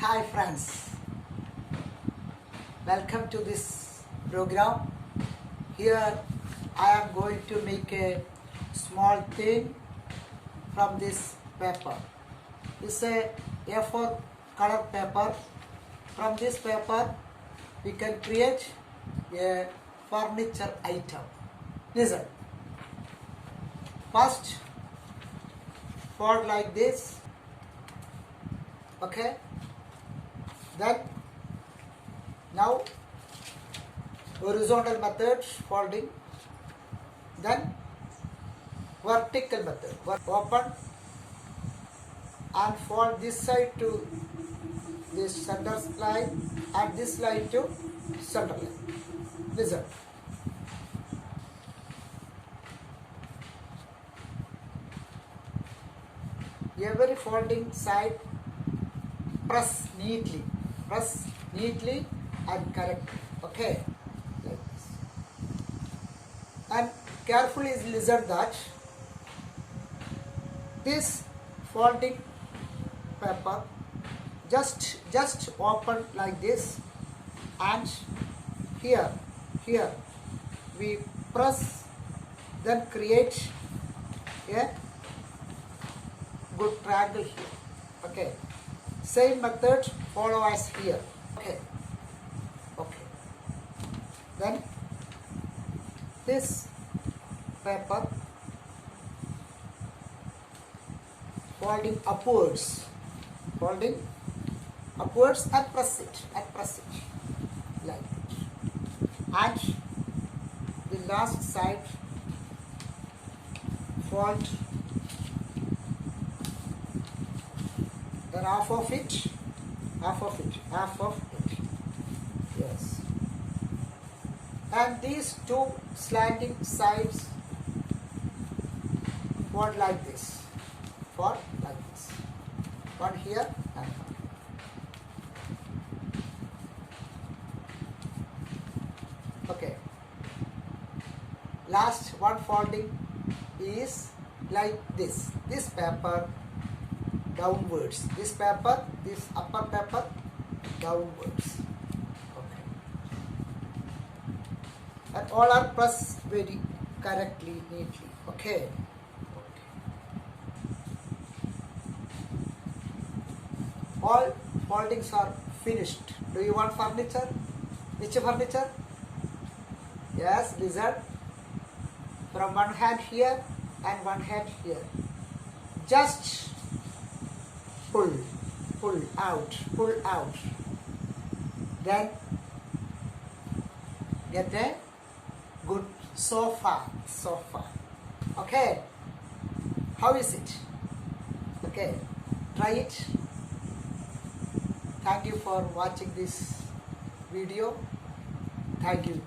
Hi friends, welcome to this program. Here I am going to make a small thing from this paper. It's a A4 color paper. From this paper we can create a furniture item. Listen, first fold like this, okay? Then now horizontal method folding, then vertical method, open and fold this side to this center line and this line to center line. Listen. Every folding side press neatly and correctly, okay, like this. And carefully listen that this folding paper just open like this, and here we press, then create a good triangle here, okay. Same method follow as here, okay. Then this paper folding upwards and press it like that. And the last side fold, then half of it, yes. And these two slanting sides fold like this, one here and one. Okay. Last one folding is like this paper downwards, this upper paper downwards, okay. And all are pressed very correctly, neatly, okay. All foldings are finished. Do you want furniture? Which furniture? Yes, lizard. From one hand here and one hand here. Just pull out. Then get a good sofa. Okay. How is it? Okay. Try it. Thank you for watching this video. Thank you.